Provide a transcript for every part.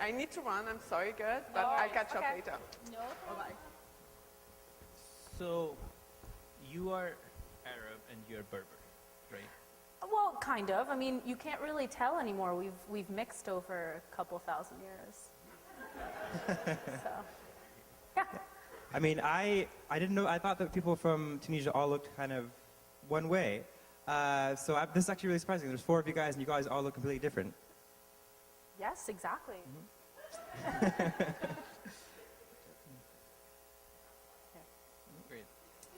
I need to run. I'm sorry, good, but I'll catch up later. No problem. So, you are Arab and you're Berber, right? Well, kind of. I mean, you can't really tell anymore. We've mixed over a couple thousand years. So, yeah. I mean, I didn't know. I thought that people from Tunisia all looked kind of one way. This is actually really surprising. There's 4 of you guys, and you guys all look completely different. Yes, exactly. Great.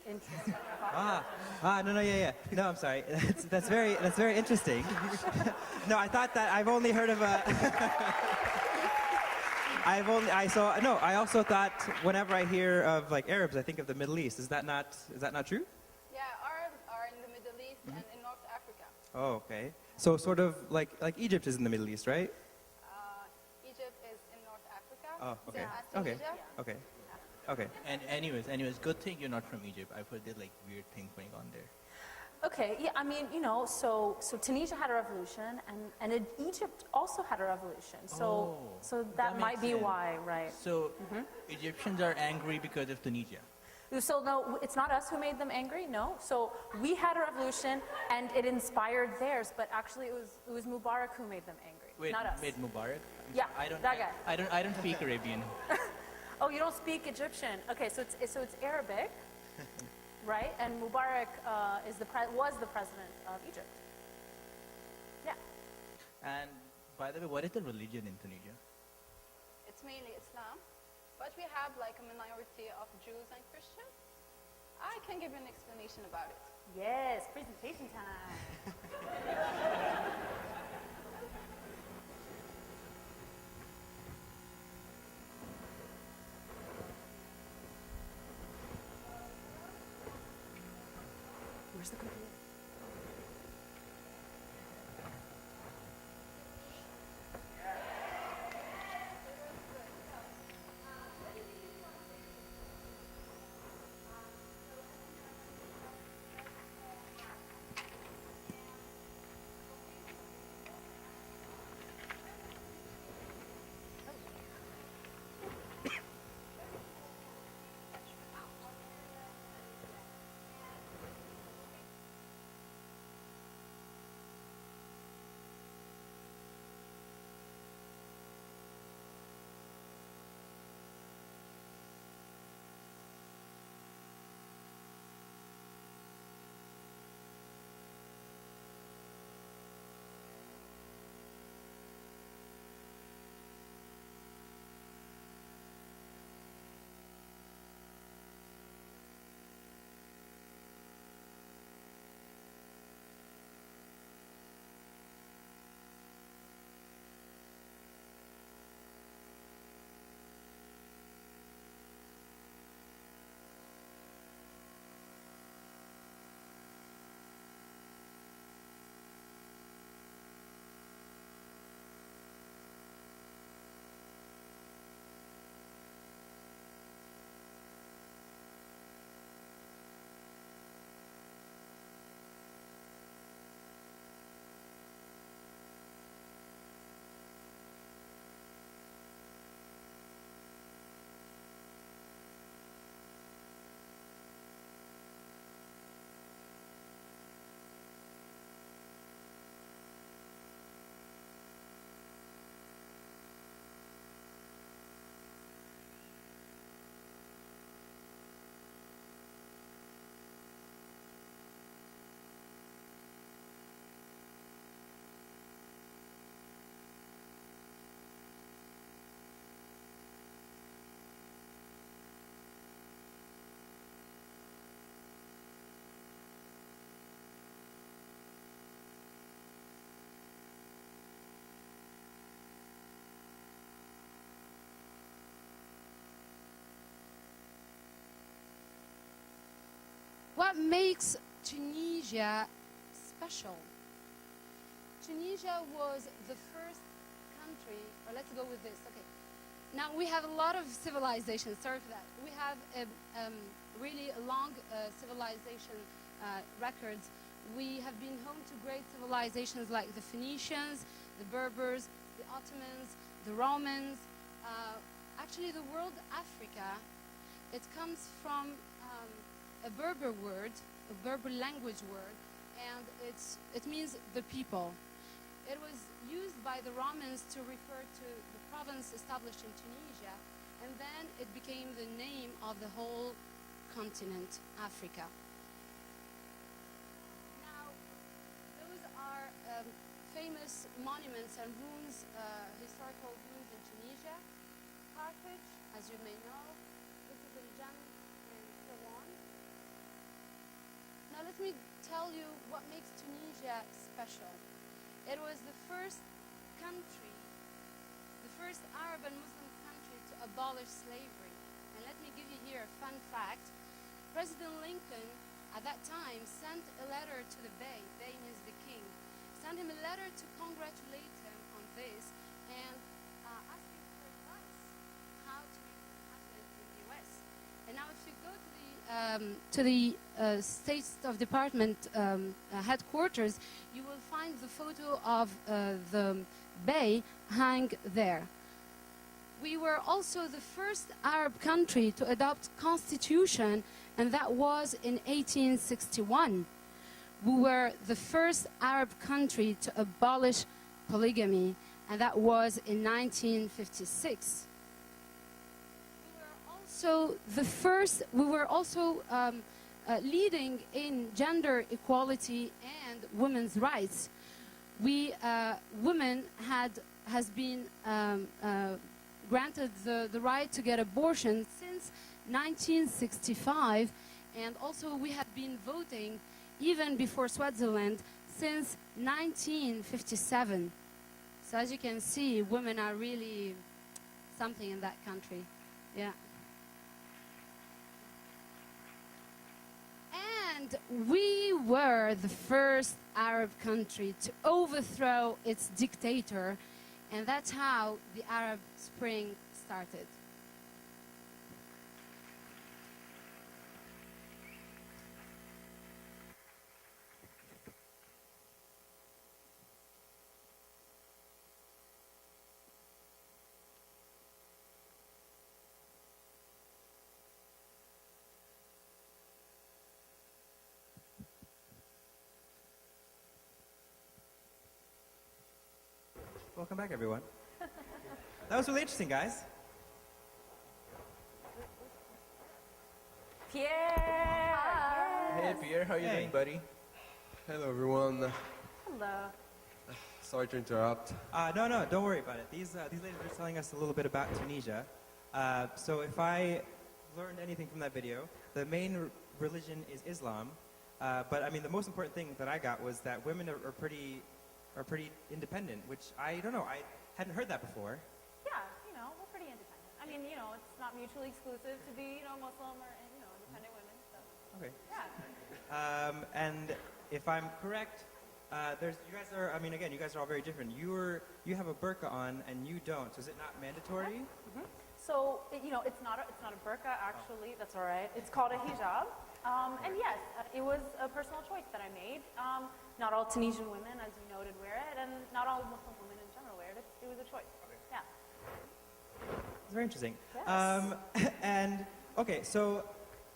Interesting. Yeah. No, I'm sorry. That's very interesting. No, I thought that I've only heard of a. I also thought whenever I hear of like Arabs, I think of the Middle East. Is that not true? Yeah, Arabs are in the Middle East and in North Africa. Oh, okay. So sort of like Egypt is in the Middle East, right? Egypt is in North Africa. Oh, okay. Same as Okay. Tunisia. Okay. And anyways, good thing you're not from Egypt. I've heard there's like weird things going on there. Okay, yeah, I mean, so Tunisia had a revolution, and Egypt also had a revolution. So that might be why, right? So Egyptians are angry because of Tunisia. So no, it's not us who made them angry, no. So we had a revolution, and it inspired theirs, but actually it was Mubarak who made them angry, Wait, not us. made Mubarak? Yeah, that guy. I don't speak Arabian. Oh, you don't speak Egyptian? Okay, so it's Arabic, right? And Mubarak was the president of Egypt. Yeah. And by the way, what is the religion in Tunisia? It's mainly Islam, but we have like a minority of Jews and Christians. I can give you an explanation about it. Yes, presentation time. Where's the computer? What makes Tunisia special? Tunisia was the first country, or let's go with this, okay. Now we have a lot of civilizations, sorry for that. We have really long civilization records. We have been home to great civilizations like the Phoenicians, the Berbers, the Ottomans, the Romans. Actually, the word Africa, it comes from a Berber word, a Berber language word, and it means the people. It was used by the Romans to refer to the province established in Tunisia, and then it became the name of the whole continent, Africa. Now, those are famous monuments and ruins, historical ruins in Tunisia. Carthage, as you may know, this is in Jem and so on. Now let me tell you what makes Tunisia special. It was the first country, the first Arab and Muslim country to abolish slavery. And let me give you here a fun fact. President Lincoln, at that time, sent a letter to the Bey. Bey means the king. Sent him a letter to congratulate him on this and asking for advice how to make it happen in the U.S. And now if you go to the State of Department headquarters, you will find the photo of the Bey hang there. We were also the first Arab country to adopt constitution, and that was in 1861. We were the first Arab country to abolish polygamy, and that was in 1956. We were also leading in gender equality and women's rights. Women has been granted the right to get abortion since 1965, and also we have been voting even before Switzerland since 1957. So as you can see, women are really something in that country. Yeah. And we were the first Arab country to overthrow its dictator, and that's how the Arab Spring started. Welcome back, everyone. That was really interesting, guys. Pierre! Hey Pierre, how you Hey. doing, buddy? Hello, everyone. Hello. Sorry to interrupt. No, don't worry about it. These ladies are telling us a little bit about Tunisia. So if I learned anything from that video, the main religion is Islam. But I mean, the most important thing that I got was that women are pretty independent, which I don't know. I hadn't heard that before. Yeah, we're pretty independent. I mean, it's not mutually exclusive to be, Muslim or, independent women. So. Okay. Yeah. And if I'm correct, you guys are. I mean, again, you guys are all very different. You have a burqa on and you don't. So is it not mandatory? Mm-hmm. So, it's not a burqa actually. That's all right. It's called a hijab. And yes, it was a personal choice that I made. Not all Tunisian women, as you noted, wear it, and not all Muslim women in general wear it. It was a choice. Yeah. It's very interesting. Yes. And okay, so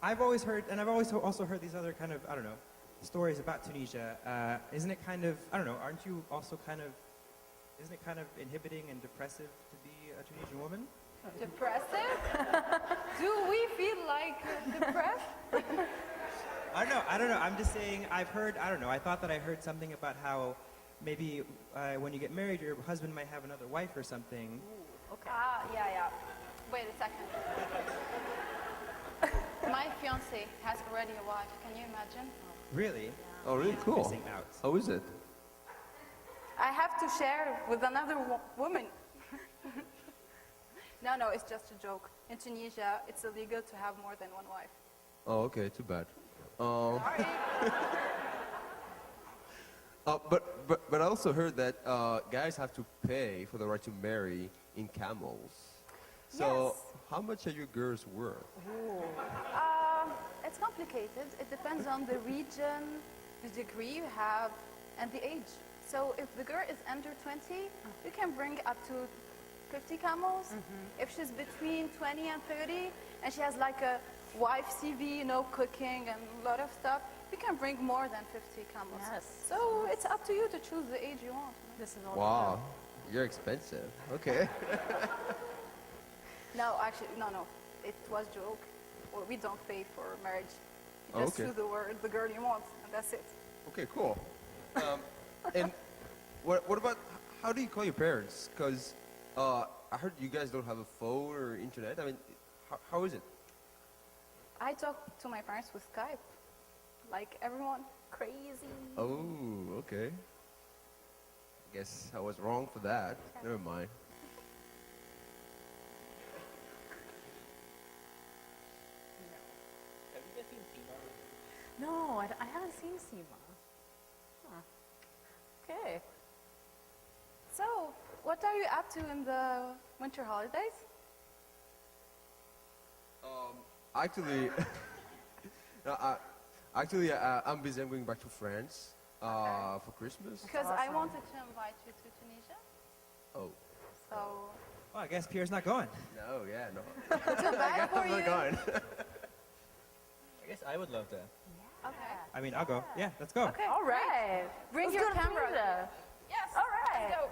I've always heard, and I've always also heard these other kind of, I don't know, stories about Tunisia. Isn't it kind of, I don't know, aren't you also isn't it kind of inhibiting and depressive to be a Tunisian woman? Depressive? Do we feel like depressed? I don't know. I'm just saying, I thought that I heard something about how maybe when you get married, your husband might have another wife or something. Okay. Yeah. Wait a second. My fiance has already a wife. Can you imagine? Really? Oh, really cool. Missing out. How is it? I have to share with another woman. No, it's just a joke. In Tunisia, it's illegal to have more than one wife. Oh, okay, too bad. Sorry. But I also heard that guys have to pay for the right to marry in camels. So Yes. how much are you girls worth? It's complicated. It depends on the region, the degree you have, and the age. So if the girl is under 20, you can bring up to 50 camels. If she's between 20 and 30, and she has like a wife CV, you know, cooking and a lot of stuff, you can bring more than 50 camels. Yes. So it's up to you to choose the age you want. This is all. Wow, you're expensive. Okay. No, actually, no. It was a joke. Well, we don't pay for marriage. You just Okay. choose the girl you want, and that's it. Okay, cool. And what about, how do you call your parents? Because I heard you guys don't have a phone or internet. I mean, how is it? I talk to my parents with Skype, like everyone. Crazy. Oh, okay. I guess I was wrong for that. Never mind. Have you guys seen Tina? No, I haven't seen Sima. Huh. Okay. So, what are you up to in the winter holidays? Actually, no, I'm busy. I'm going back to France for Christmas. Because I awesome. wanted to invite you to Tunisia. Oh, So, Well, I guess Pierre's not going. no, yeah, no. too bad for I'm not you. going. I guess I would love that. Okay. I mean, I'll go. Yeah, let's go. Okay. All right. Bring Let's your go to camera. Tunisia. Yes. All right. Let's go.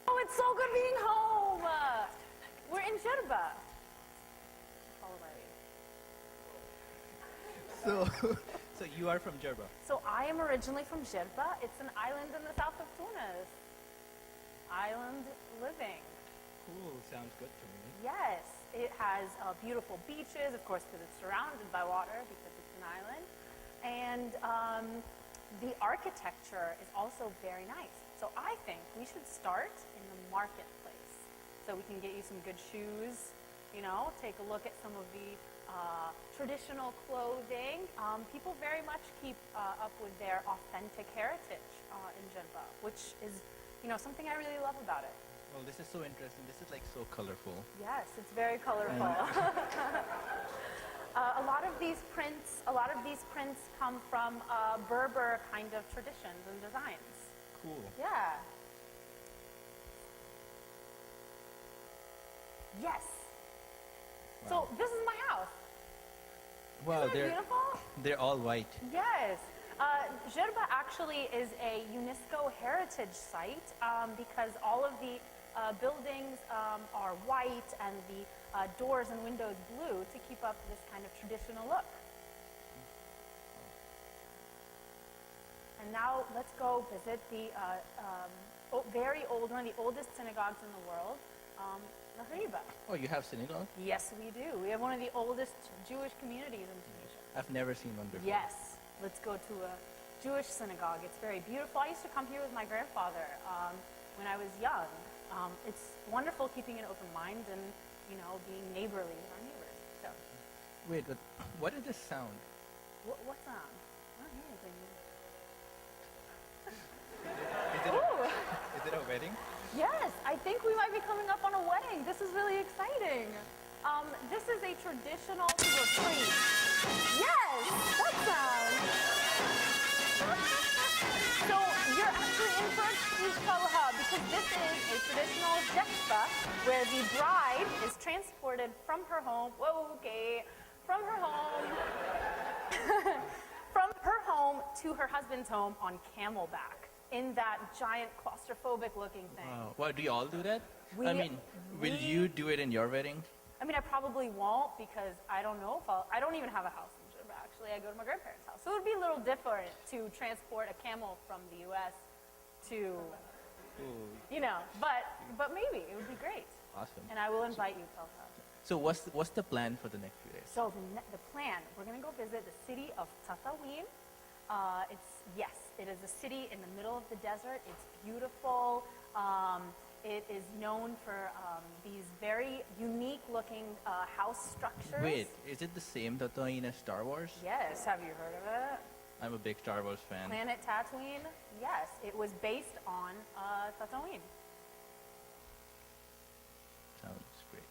Oh, it's so good being home. We're in Jerba. So you are from Jerba. So I am originally from Jerba. It's an island in the south of Tunis. Island living. Cool, sounds good to me. Yes, it has beautiful beaches, of course, because it's surrounded by water because it's an island. And the architecture is also very nice. So I think we should start in the marketplace. So we can get you some good shoes, you know, take a look at some of the traditional clothing. People very much keep up with their authentic heritage in Jeddah, which is, you know, something I really love about it. Well, this is so interesting. This is like so colorful. Yes, it's very colorful. A lot of these prints come from Berber kind of traditions and designs. Cool. Yeah. Yes. So this is my house. Wow, Isn't it beautiful? they're all white. Yes. Jerba actually is a UNESCO heritage site because all of the buildings are white and the doors and windows blue to keep up this kind of traditional look. And now let's go visit the very old, one of the oldest synagogues in the world, the Hariba. Oh, you have synagogue? Yes, we do. We have one of the oldest Jewish communities in Tunisia. I've never seen one before. Yes, let's go to a Jewish synagogue. It's very beautiful. I used to come here with my grandfather when I was young. It's wonderful keeping an open mind and, you know, being neighborly with our neighbors. So, Wait, but what is this sound? what's on? I don't hear anything. Ooh. Is it a wedding? Yes, I think we might be coming up on a wedding. This is really exciting. This is a traditional tree. Yes, that sound. So you're actually in for a treat, Talha, because this is a traditional jekba where the bride is transported from her home. From her home. From her home to her husband's home on camelback in that giant claustrophobic looking thing. Wow. What, do you all do that? We- I mean, will we- you do it in your wedding? I mean, I probably won't because I don't know if I don't even have a house in Jeddah, actually. I go to my grandparents' house. So it would be a little different to transport a camel from the U.S. to You know, but maybe it would be great. Awesome. And I will invite you, Pelta. So what's the plan for the next few days? So the plan, we're going to go visit the city of Tatooine. It is a city in the middle of the desert. It's beautiful. It is known for these very unique-looking house structures. Wait, is it the same Tatooine as Star Wars? Yes, have you heard of it? I'm a big Star Wars fan. Planet Tatooine? Yes, it was based on Tatooine. Sounds great.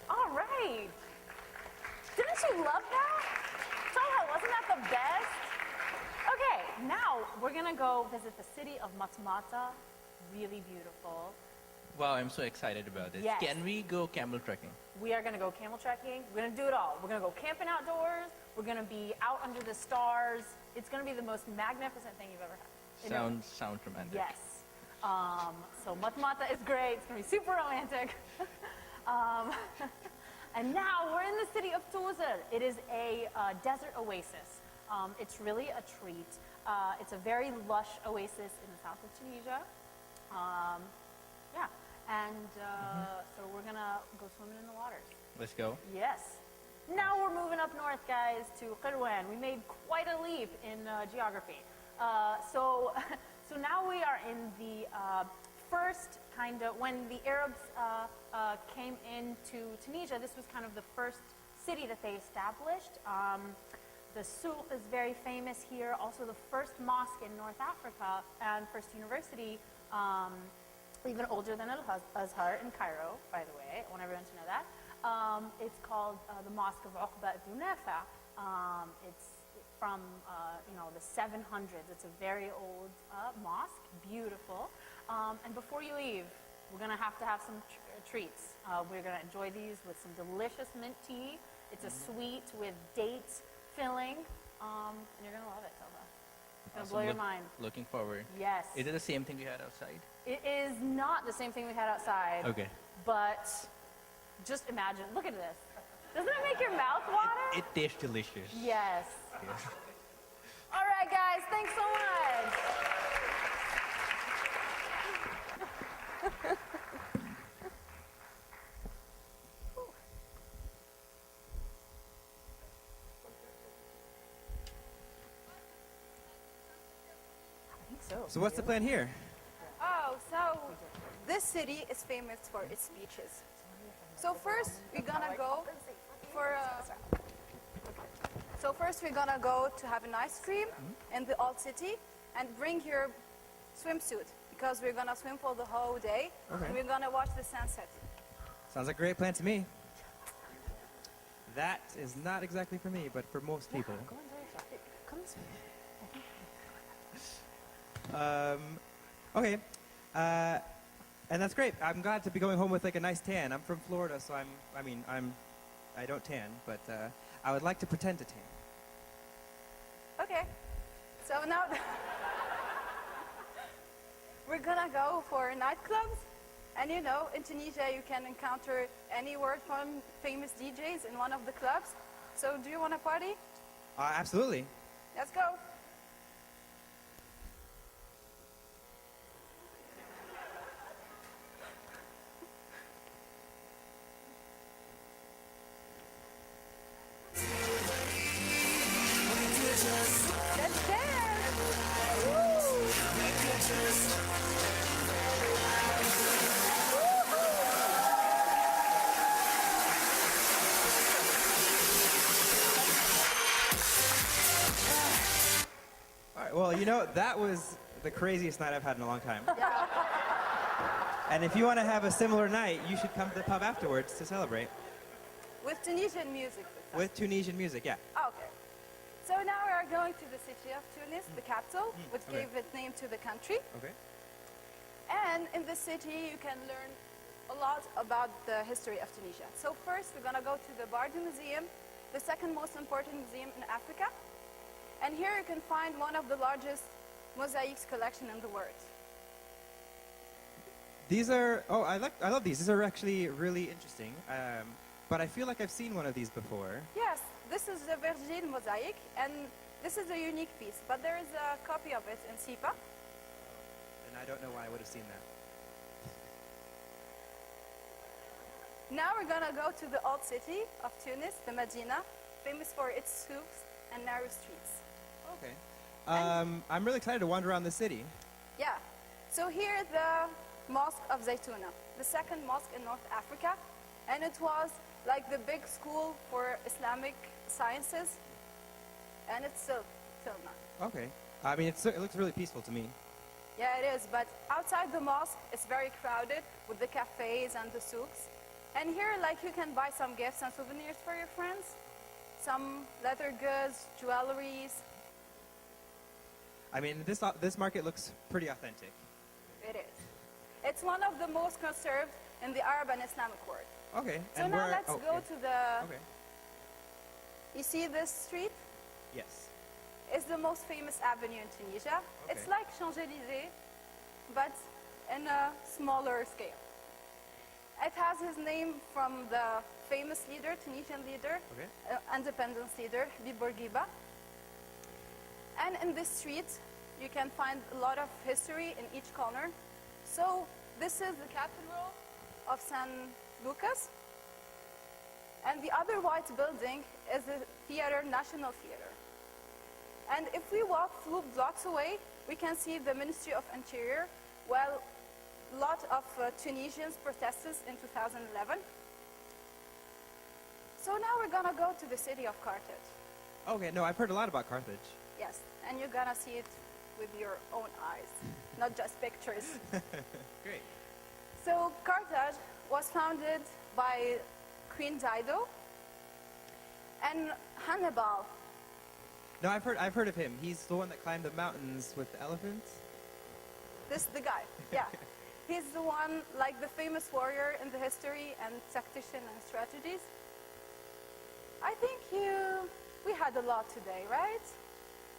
All right. Didn't you love that? Talha, wasn't that the best? Okay, now we're going to go visit the city of Matmata. Really beautiful. Wow, I'm so excited about this. Yes. Can we go camel trekking? We are going to go camel trekking. We're going to do it all. We're going to go camping outdoors. We're going to be out under the stars. It's going to be the most magnificent thing you've ever had. Sounds romantic. Yes. So Matmata is great. It's going to be super romantic. And now we're in the city of Tuzla. It is a desert oasis. It's really a treat. It's a very lush oasis in the south of Tunisia. Yeah. And so we're going to go swimming in the waters. Let's go. Yes. Now we're moving up north, guys, to Qirwan. We made quite a leap in geography. So now we are in the first kind of, when the Arabs came into Tunisia, this was kind of the first city that they established. The souk is very famous here. Also the first mosque in North Africa and first university, even older than Al-Azhar in Cairo, by the way. I want everyone to know that. It's called the Mosque of Uqba ibn Nafi'. It's from the 700s. It's a very old mosque, beautiful. And before you leave, we're going to have some treats. We're going to enjoy these with some delicious mint tea. It's a sweet with date filling, and you're going to love it, Tilda. It's going to blow your mind. Looking forward. Yes. Is it the same thing we had outside? It is not the same thing we had outside. Okay. But just imagine, look at this. Doesn't it make your mouth water? It tastes delicious. Yes. Yes. All right, guys, thanks so much. I think so. So what's the plan here? Oh, so this city is famous for its beaches. So first we're gonna go for to have an ice cream in the old city and bring your swimsuit because we're gonna swim for the whole day and we're gonna watch the sunset. Sounds like a great plan to me. That is not exactly for me, but for most people. Go enjoy yourself. Come this way. Okay. And that's great. I'm glad to be going home with like a nice tan. I'm from Florida, so I don't tan, but I would like to pretend to tan. Okay, so now we're gonna go for nightclubs. And in Tunisia you can encounter any word from famous DJs in one of the clubs. So do you want to party? Absolutely. Let's go. Let's dance. Woo! Well, you know, that was the craziest night I've had in a long time. And if you want to have a similar night, you should come to the pub afterwards to celebrate. With Tunisian music. With Tunisian music, yeah. Okay. So now we are going to the city of Tunis, the capital, which Okay. gave its name to the country. Okay. And in the city, you can learn a lot about the history of Tunisia. So first, we're going to go to the Bardo Museum, the second most important museum in Africa. And here you can find one of the largest mosaics collection in the world. These are, oh, I love these. These are actually really interesting. But I feel like I've seen one of these before. Yes, this is the Virgile mosaic, and this is a unique piece, but there is a copy of it in Sipa. And I don't know why I would have seen that. Now we're going to go to the old city of Tunis, the Medina, famous for its souks and narrow streets. Okay. I'm really excited to wander around the city. Yeah. So here the Mosque of Zaytuna, the second mosque in North Africa, and it was like the big school for Islamic sciences, and it's still till now. Okay. I mean, it looks really peaceful to me. Yeah, it is, but outside the mosque, it's very crowded with the cafes and the souks. And here, like, you can buy some gifts and souvenirs for your friends, some leather goods, jewelries. I mean, this market looks pretty authentic. It is. It's one of the most conserved in the Arab and Islamic world. Okay. So now let's go to the... Okay. You see this street? Yes. It's the most famous avenue in Tunisia. It's Okay. like Champs-Élysées, but in a smaller scale. It has his name from the famous leader, Tunisian leader, Okay. independence leader, Habib Bourguiba. And in this street, you can find a lot of history in each corner. So this is the cathedral of San Lucas. And the other white building is the theater, National Theater. And if we walk few blocks away, we can see the Ministry of Interior, well, a lot of Tunisians protested in 2011. So now we're gonna go to the city of Carthage. Okay, no, I've heard a lot about Carthage. Yes, and you're gonna see it with your own eyes, not just pictures. Great. So Carthage was founded by Queen Dido and Hannibal. No, I've heard of him. He's the one that climbed the mountains with the elephants. This is the guy, yeah. He's the one, like the famous warrior in the history and tactician and strategies. I think we had a lot today, right?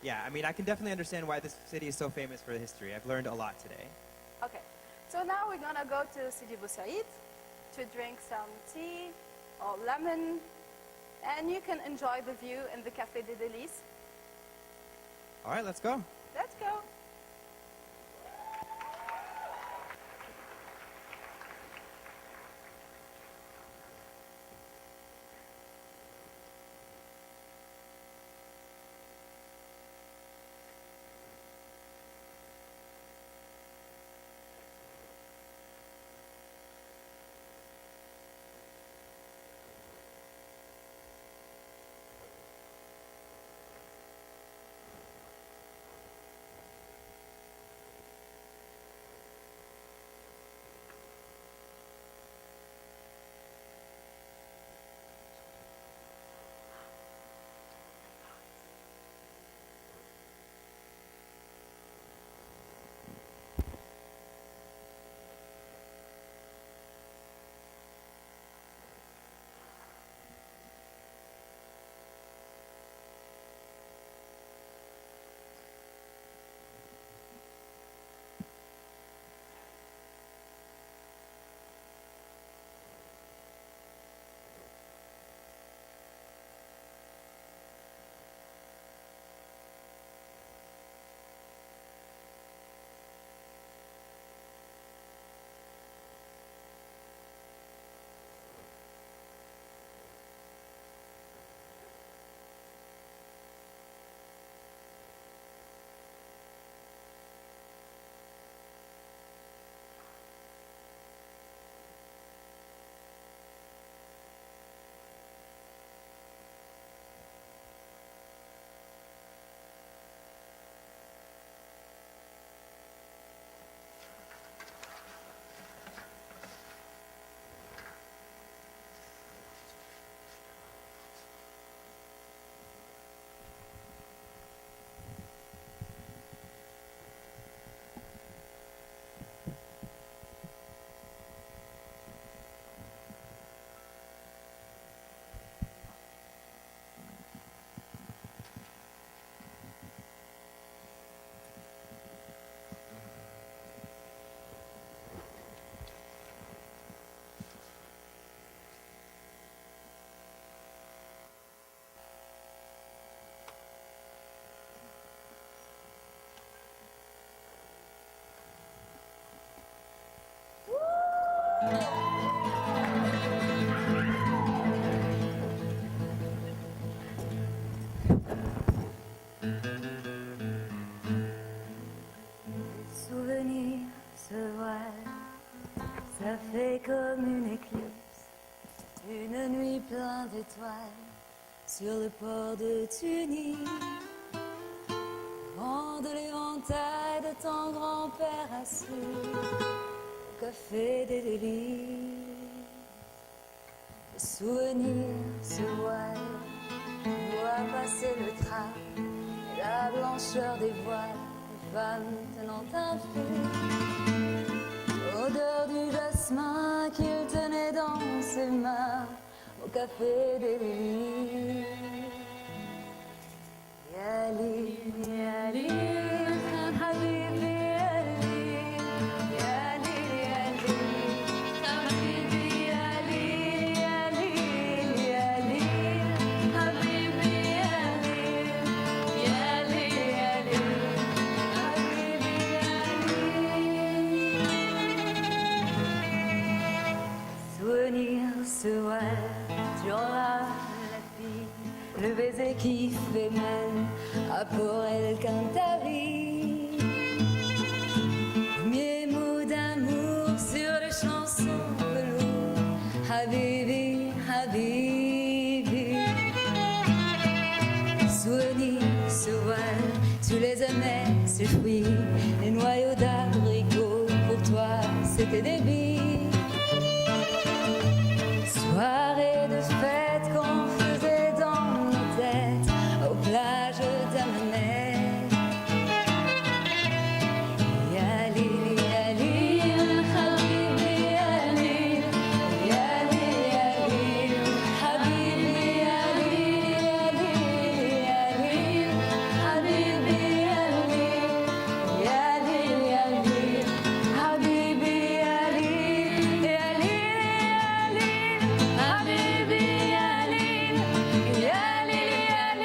Yeah, I mean, I can definitely understand why this city is so famous for the history. I've learned a lot today. Okay, so now we're gonna go to Sidi Bou Said to drink some tea or lemon, and you can enjoy the view in the Café des Délices. All right, let's go. Let's go. Souvenirs se voilent, ça fait comme une éclipse, une nuit pleine d'étoiles sur le port de Tunis. Vent de l'éventail de ton grand-père assis au café des délices. Les souvenirs se voilent, on voit passer le train et la blancheur des voiles. Femme tenant un fil, odeur du jasmin qu'il tenait dans ses mains au café des lits. Yali, yali, habibi, yali, yali, yali, habibi, yali, yali, yali, habibi, yali, yali, yali. Souvenirs se voilent, tu auras la fille, le baiser qui fait mal à pour elle Cantabrie. Mes mots d'amour sur les chansons velours, Habibi, Habibi. Souvenirs se voilent, tu les aimais, ces fruits, les noyaux d'abricots, pour toi c'était des billes. Soirée de fête qu'on faisait dans nos têtes aux plages d'Amenet. Yali, yali, habibi, yali, yali, yali, habibi, yali, yali, yali, habibi, yali, yali, yali, habibi, yali, yali, yali.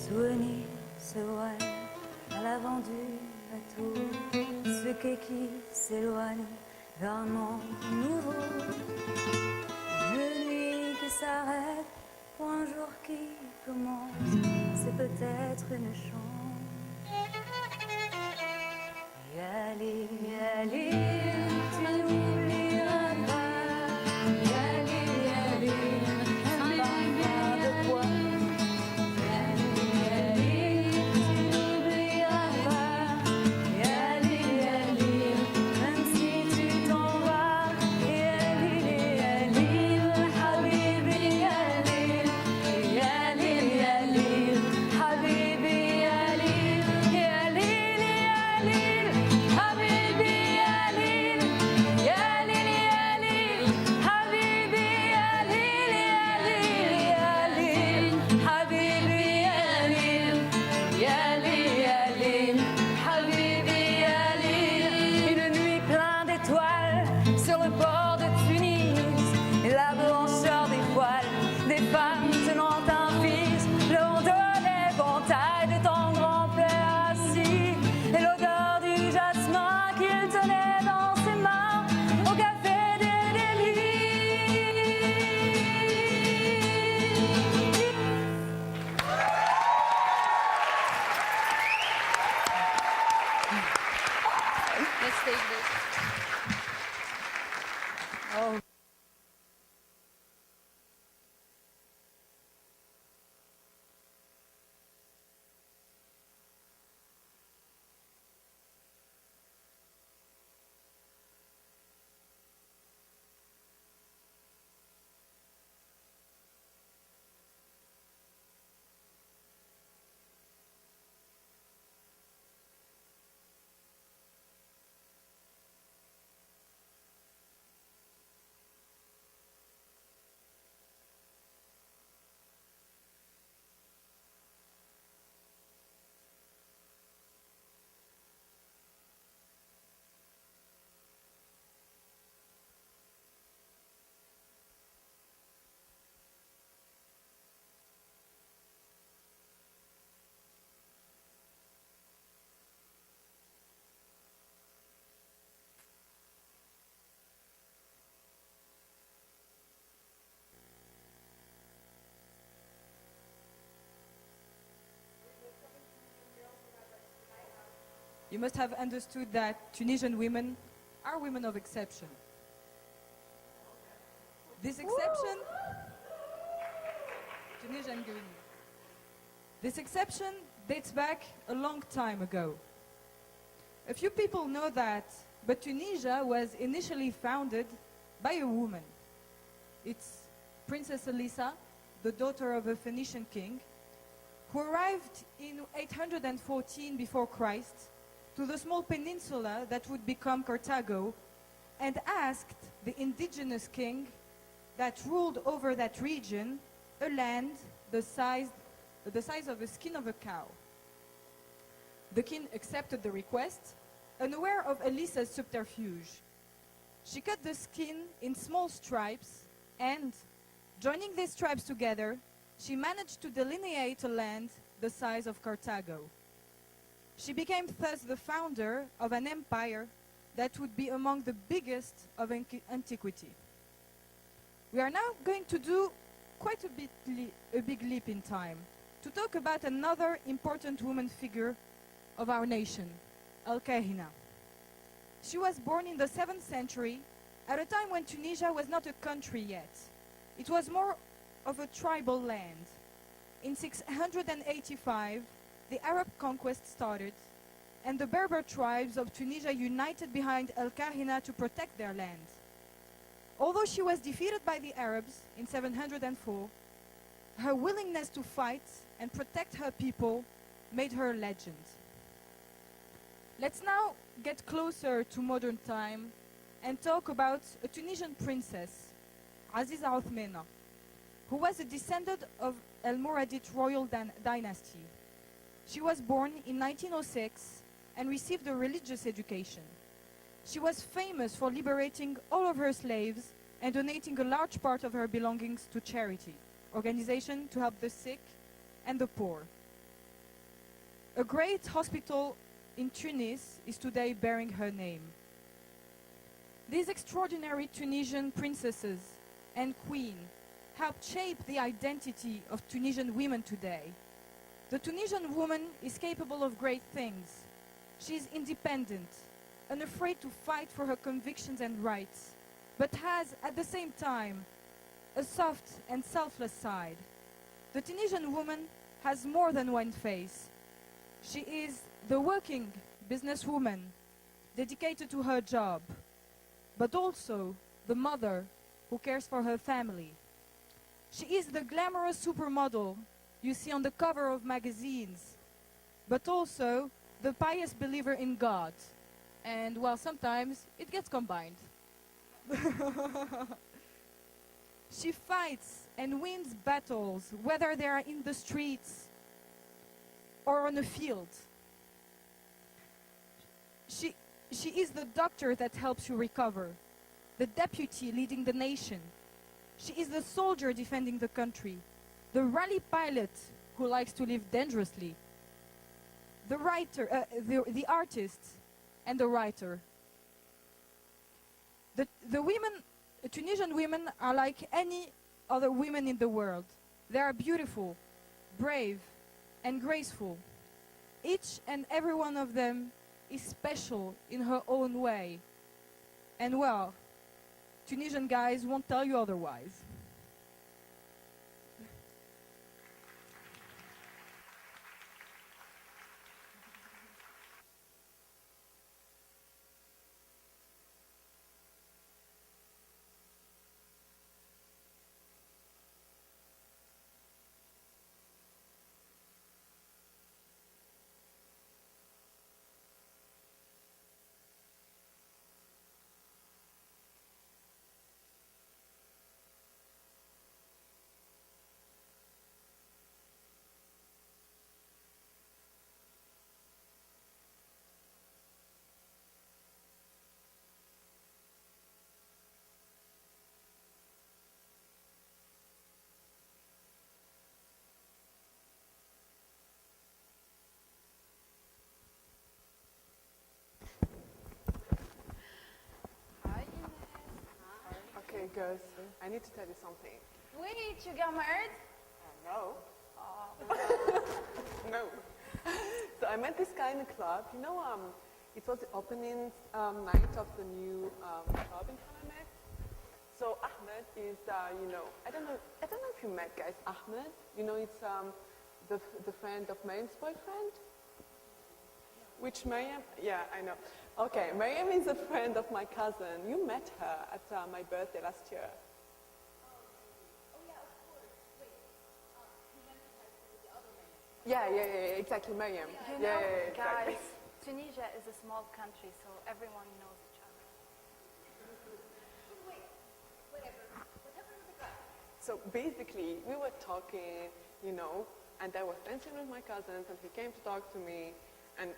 Souvenirs se voilent à l'avant du bateau, ce quai qui s'éloigne vers un monde nouveau. Une nuit qui s'arrête pour un jour qui commence, c'est peut-être une chance. Yali, yali, tu n'oublieras pas. Yali, yali, un parfum de quoi. you must have understood that Tunisian women are women of exception. This exception, Tunisian girl. This exception dates back a long time ago. A few people know that, but Tunisia was initially founded by a woman. It's Princess Elisa, the daughter of a Phoenician king, who arrived in 814 before Christ to the small peninsula that would become Carthago and asked the indigenous king that ruled over that region a land the size of the skin of a cow. The king accepted the request, unaware of Elisa's subterfuge. She cut the skin in small stripes and, joining these stripes together, she managed to delineate a land the size of Carthago. She became thus the founder of an empire that would be among the biggest of antiquity. We are now going to do quite a big leap in time to talk about another important woman figure of our nation, Al-Kahina. She was born in the 7th century at a time when Tunisia was not a country yet. It was more of a tribal land. In 685, the Arab conquest started, and the Berber tribes of Tunisia united behind Al-Kahina to protect their land. Although she was defeated by the Arabs in 704, her willingness to fight and protect her people made her a legend. Let's now get closer to modern time and talk about a Tunisian princess, Aziza Othmana, who was a descendant of Al Moradid royal dynasty. She was born in 1906 and received a religious education. She was famous for liberating all of her slaves and donating a large part of her belongings to charity, organization to help the sick and the poor. A great hospital in Tunis is today bearing her name. These extraordinary Tunisian princesses and queen helped shape the identity of Tunisian women today. The Tunisian woman is capable of great things. She is independent, unafraid to fight for her convictions and rights, but has, at the same time, a soft and selfless side. The Tunisian woman has more than one face. She is the working businesswoman, dedicated to her job, but also the mother who cares for her family. She is the glamorous supermodel you see on the cover of magazines, but also the pious believer in God. And, well, sometimes it gets combined. She fights and wins battles, whether they are in the streets or on a field. She is the doctor that helps you recover, the deputy leading the nation. She is the soldier defending the country, the rally pilot who likes to live dangerously, the writer, the artist, and the writer. The women, Tunisian women, are like any other women in the world. They are beautiful, brave, and graceful. Each and every one of them is special in her own way. And, well, Tunisian guys won't tell you otherwise. Okay, girls, I need to tell you something. Wait, you got married? No. No. So I met this guy in a club. You know, it was the opening night of the new club in Hammamet. So Ahmed is, I don't know if you met guys. Ahmed, it's the friend of Mariam's boyfriend. Which Mariam? Yeah, I know. Okay, Mariam is a friend of my cousin. You met her at my birthday last year. Yeah, exactly, Mariam. You know, Exactly. guys, Tunisia is a small country, so everyone knows each other. So basically, we were talking, and I was dancing with my cousins, and he came to talk to me. And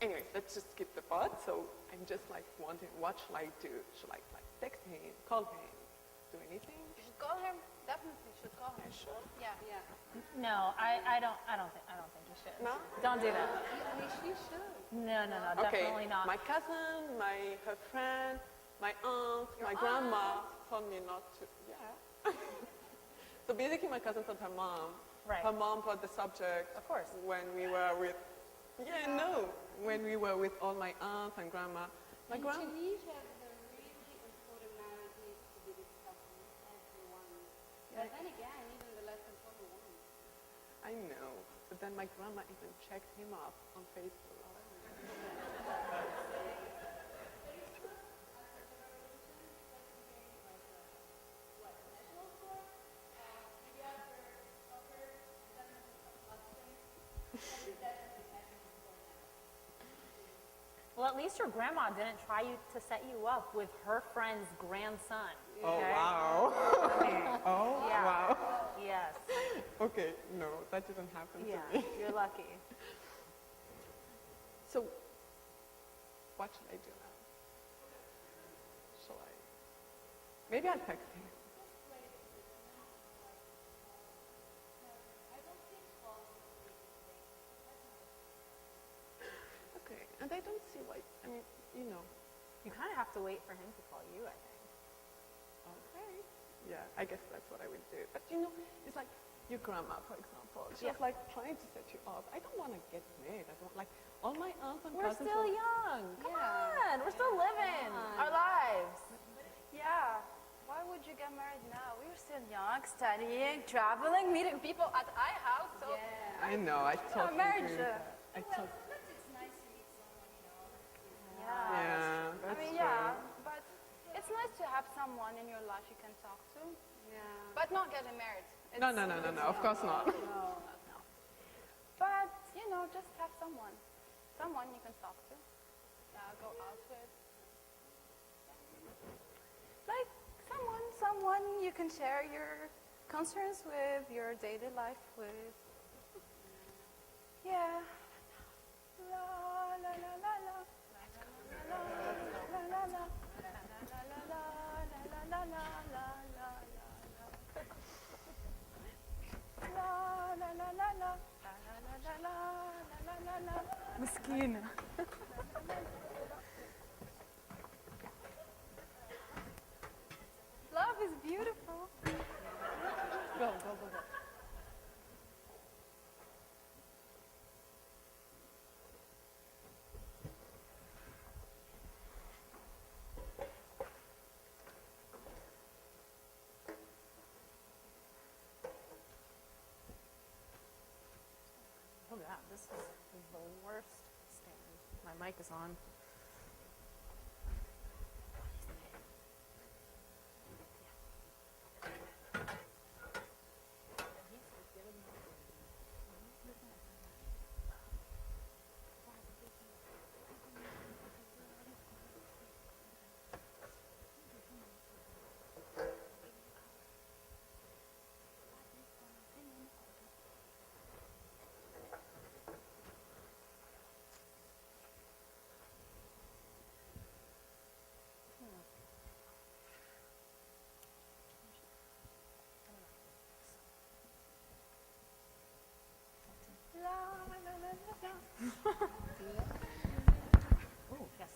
anyway, let's just skip the part. So I'm just like wondering, what should I do? Should I like text him, call him, do anything? You should call him. Definitely should call him. Sure. Yeah. No, I don't think you should. No? Don't do that. She should. No, Okay, definitely not. my cousin, her friend, my aunt, my grandma told me not to. Yeah. So basically, my cousin told her mom. Right. Her mom brought the subject. Of course. When we were with. Yeah, no. When we were with all my aunts and grandma. My In grandma. Tunisia, the really important marriage needs to be discussed with everyone. But then again, even the less important ones. I know. But then my grandma even checked him up on Facebook. Well, at least your grandma didn't try to set you up with her friend's grandson. Oh, okay? wow. Oh, Yeah. wow. Yes. Okay, no, that didn't happen Yeah, to me. you're lucky. So, what should I do now? Shall I? Maybe I'll text him. Okay, and I don't see why, You kind of have to wait for him to call you, I think. Okay. Yeah, I guess that's what I would do. But it's like your grandma, for example. She was Yeah. like trying to set you up. I don't want to get married. I don't like all my aunts and We're cousins. still young. Come on. We're still living our lives. Yeah. Why would you get married now? We were still young, studying, traveling, meeting people at our house. So I know. I totally marriage, agree with that. I totally. It's nice to meet someone, yeah. Yeah, I that's mean, true. yeah, but it's nice to have someone in your life you can talk to. Yeah. But not getting married. No. Of course not. But, just have someone. Someone you can talk to. Go out with. Like, someone you can share your concerns with, your daily life with. Yeah. La la la la la. La la la la. La la la la la la la la la. La la la la la. La la la la la la la. Miskina. Love is beautiful. Go. Oh, yeah, this is the worst stand. My mic is on. La la la la la. Oh, yes.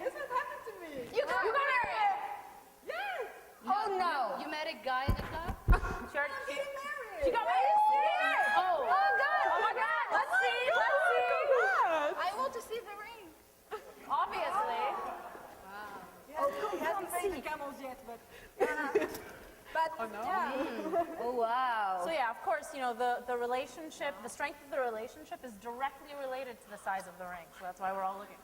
This has happened to me. You got married. Yes. Oh no. You met a guy in the club? She got married. Oh God. Oh my God. Let's see. Let's see. I want to see the ring. Obviously. He hasn't paid the camels yet, but. But yeah. Oh wow. So yeah, of course, you know, the relationship, the strength of the relationship is directly related to the size of the ring. So that's why we're all looking.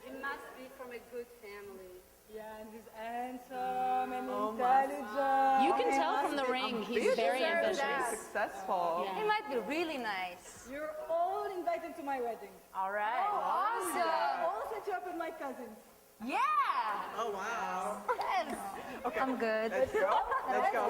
You must be from a good family. Yeah, and he's handsome and intelligent. You can tell from the ring he's very deserve ambitious. that. Successful. It might be really nice. You're all invited to my wedding. All right. Awesome. I'll set you up with my cousins. Yeah. Oh wow. Yes. I'm good. Let's go. Let's go.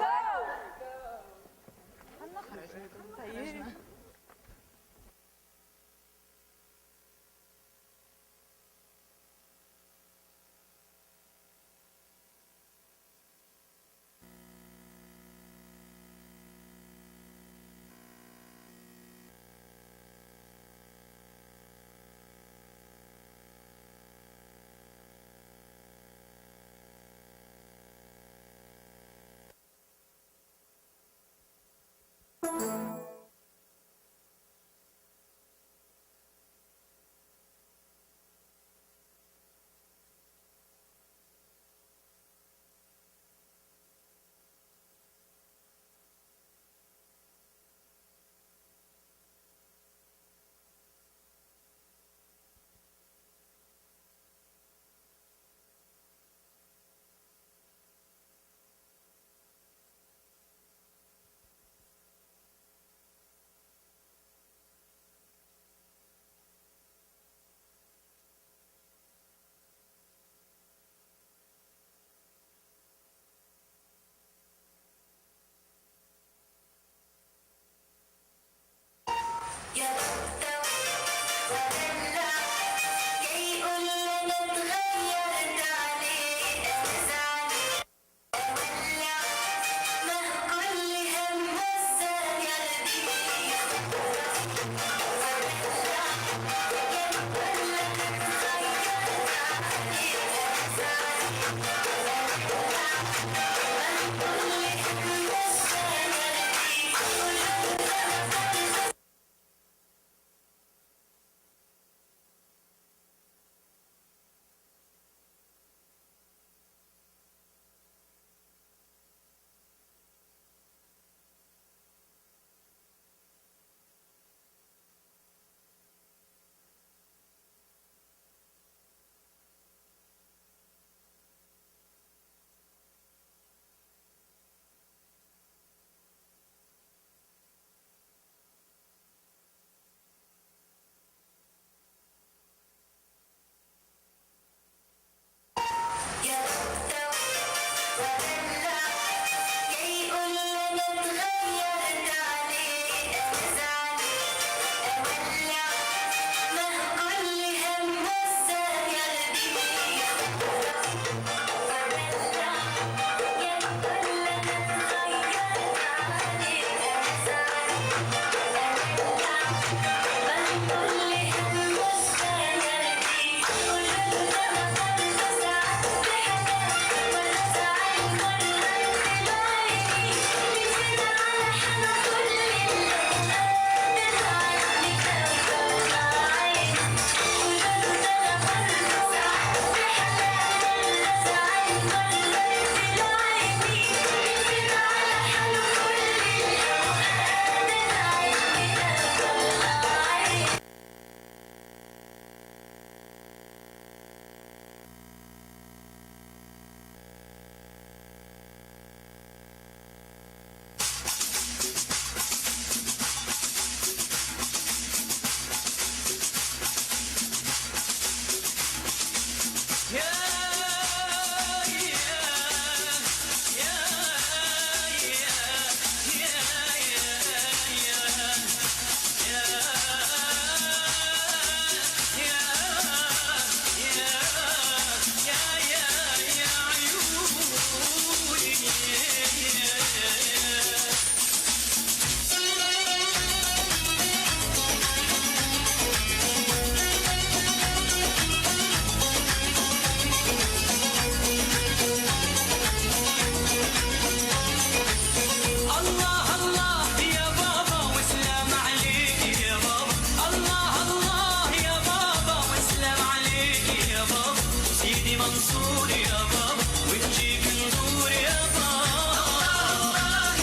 منصور يا بابا ونجيك نزور يا بابا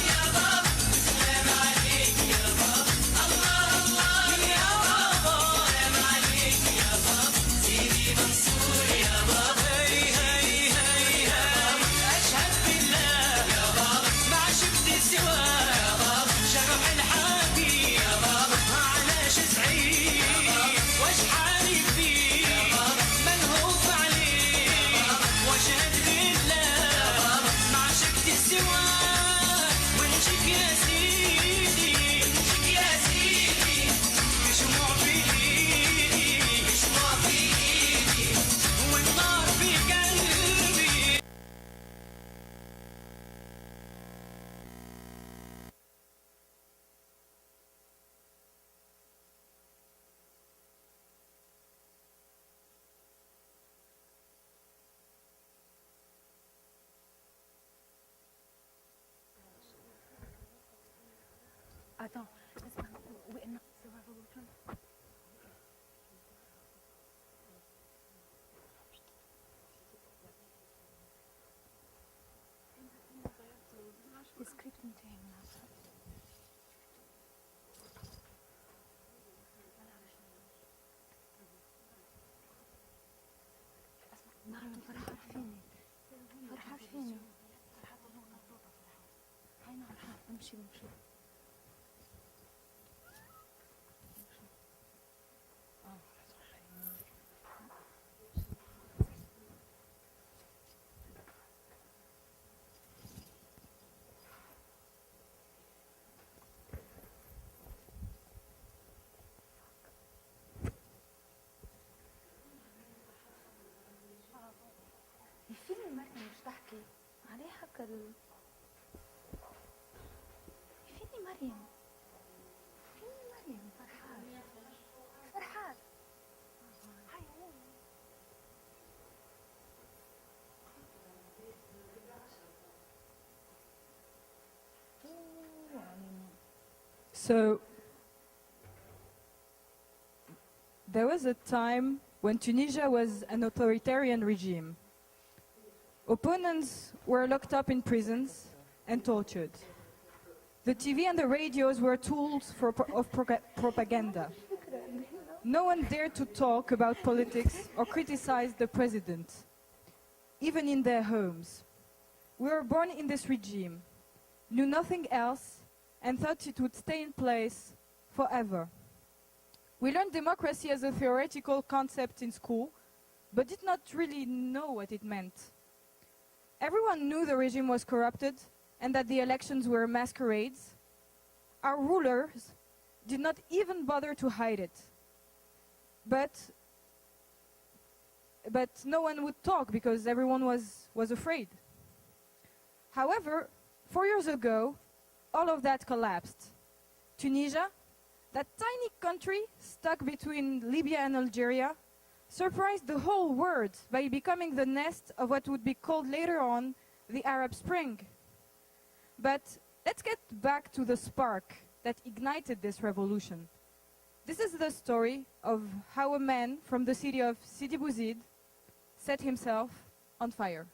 يا بابا سلام عليك يا بابا الله يا بابا سلام عليك يا بابا سيدي منصور يا بابا هي هي هي هي أشهد بالله يا بابا ما شفت سواه يا بابا شرح الحبيب يا بابا علاش سعيد واش حالي فيه يا بابا ملهوف عليه واشهد بالله ما شفت سواه ونجيك يا سيدي ونجيك يا سيدي بشموع في ايدي بشموع في ايدي والنار في قلبي Attends, oui, non, c'est révolution. السكريبت انتهى من عصر. مريم فرح عارفيني فرح عارفيني هاي نعم امشي امشي يفيني مريم مش تحكي عليه حكى يفيني مريم يفيني مريم فرحات فرحات هاي هو So there was a time when Tunisia was an authoritarian regime. Opponents were locked up in prisons and tortured. The TV and the radios were tools of propaganda. No one dared to talk about politics or criticize the president, even in their homes. We were born in this regime, knew nothing else, and thought it would stay in place forever. We learned democracy as a theoretical concept in school, but did not really know what it meant. Everyone knew the regime was corrupted and that the elections were masquerades. Our rulers did not even bother to hide it. But no one would talk because everyone was afraid. However, 4 years ago, all of that collapsed. Tunisia, that tiny country stuck between Libya and Algeria, surprised the whole world by becoming the nest of what would be called later on the Arab Spring. But let's get back to the spark that ignited this revolution. This is the story of how a man from the city of Sidi Bouzid set himself on fire.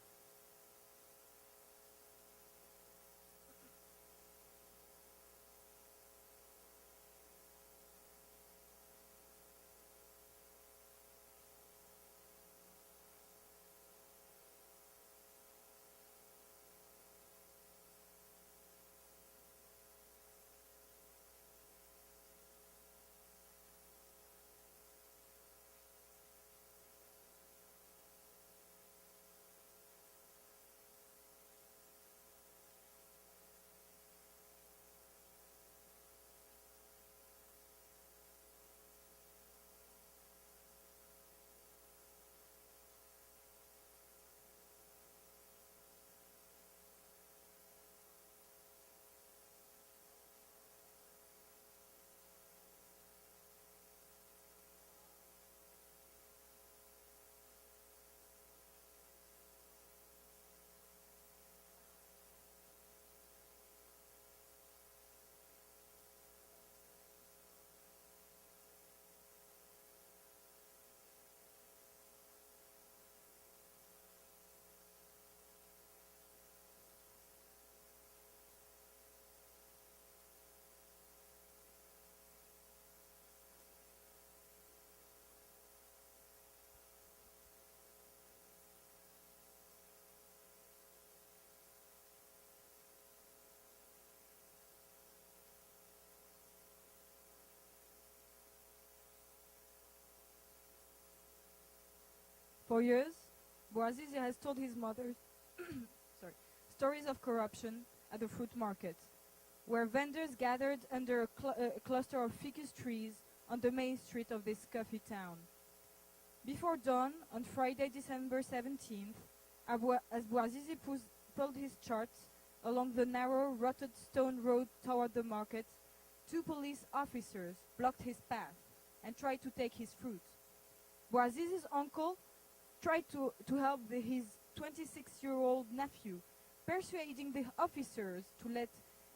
For years, Bouazizi has told his mother stories of corruption at the fruit market, where vendors gathered under a cluster of ficus trees on the main street of this coffee town. Before dawn, on Friday, December 17th, as Bouazizi pulled his cart along the narrow, rutted stone road toward the market, 2 police officers blocked his path and tried to take his fruit. Bouazizi's uncle tried to help his 26-year-old nephew, persuading the officers to let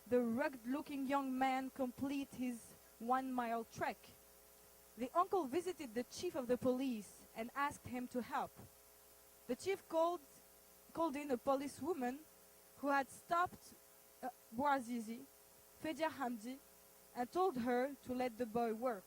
the rugged-looking young man complete his 1-mile trek. The uncle visited the chief of the police and asked him to help. The chief called in a policewoman who had stopped Bouazizi, Fedia Hamdi, and told her to let the boy work.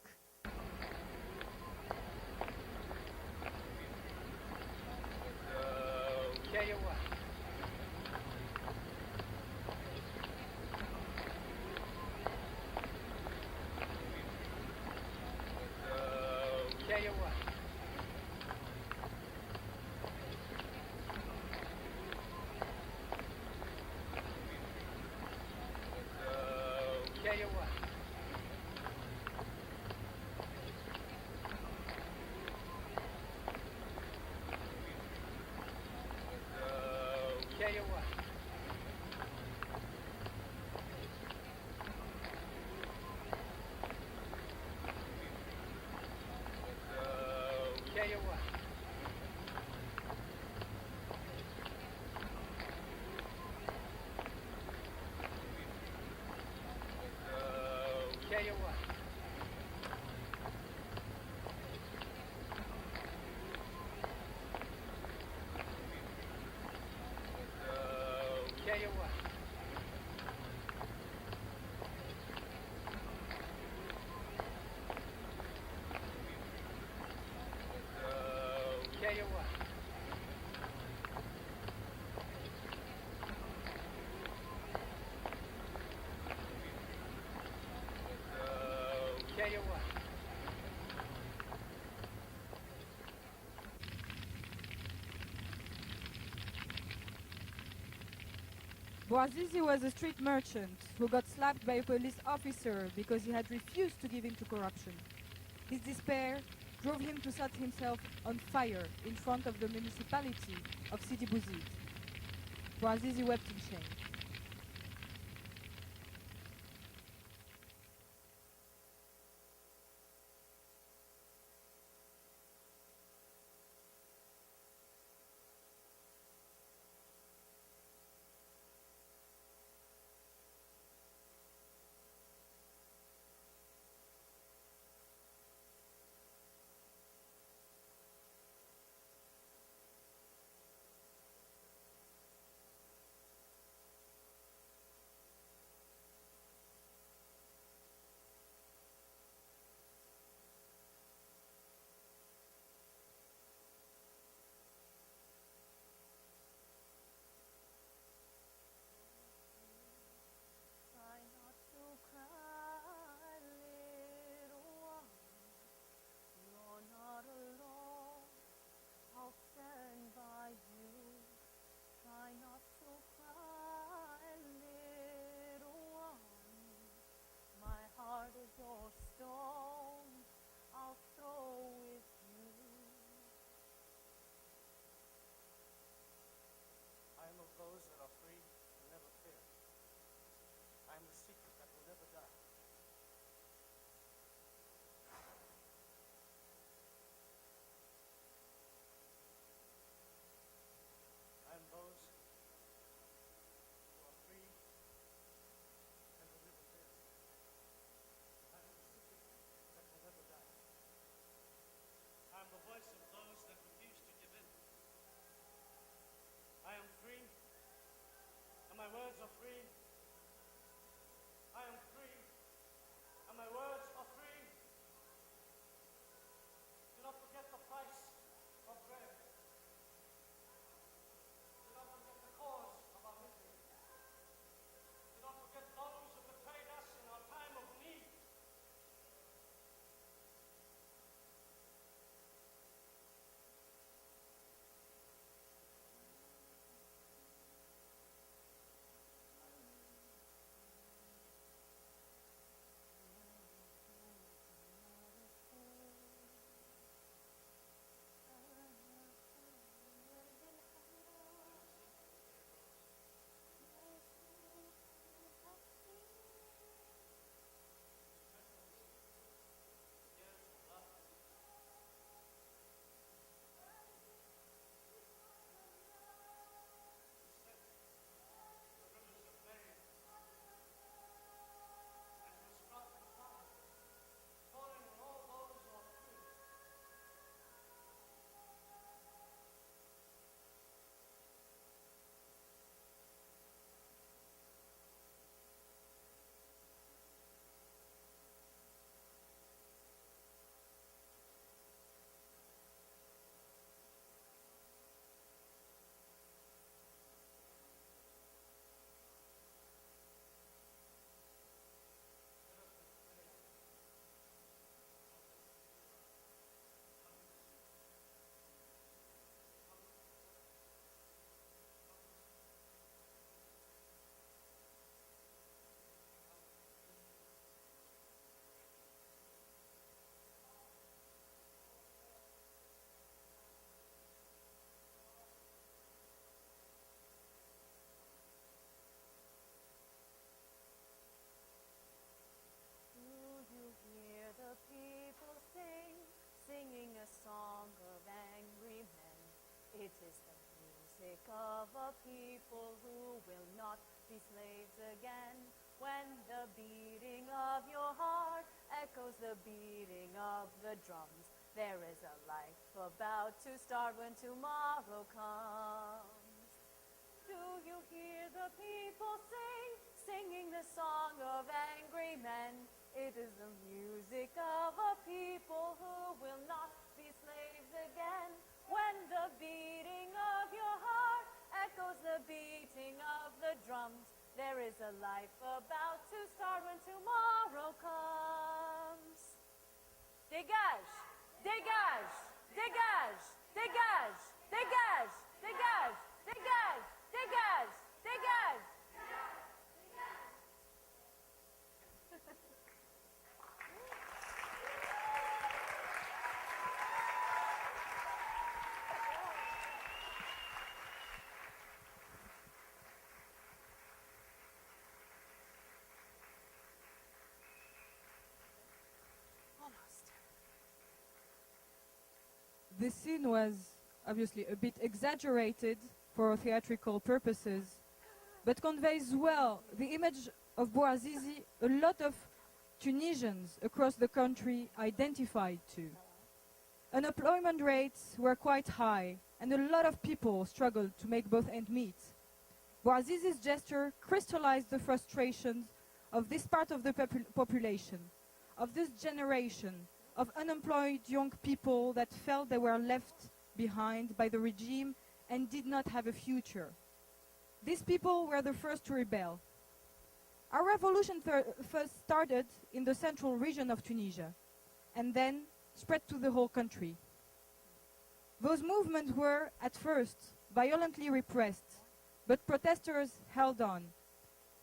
Bouazizi was a street merchant who got slapped by a police officer because he had refused to give in to corruption. His despair drove him to set himself on fire in front of the municipality of Sidi Bouzid. Bouazizi wept in shame. Those that are free will never fear. I am the secret that will never die. I am those who are free and will never fear. I am the secret that will never die. I am the voice of those that refuse to give in. I am free. And my words are free. I am free, and my words are free. Do not forget the price of bread. Do not forget the cause of our misery. Do not forget those who betrayed us in our time of need. music of a people who will not be slaves again. When the beating of your heart echoes the beating of the drums, there is a life about to start when tomorrow comes. Do you hear the people sing, singing the song of angry men? It is the music of a people who will not be slaves again. When the beating of your heart echoes the beating of the drums, there is a life about to start when tomorrow comes. Dégage! Dégage! Dégage! Dégage! Dégage! Dégage! Dégage! Dégage! Dégage! This scene was obviously a bit exaggerated for theatrical purposes, but conveys well the image of Bouazizi a lot of Tunisians across the country identified to. Unemployment rates were quite high, and a lot of people struggled to make both ends meet. Bouazizi's gesture crystallized the frustrations of this part of the population, of this generation, of unemployed young people that felt they were left behind by the regime and did not have a future. These people were the first to rebel. Our revolution first started in the central region of Tunisia and then spread to the whole country. Those movements were, at first, violently repressed, but protesters held on.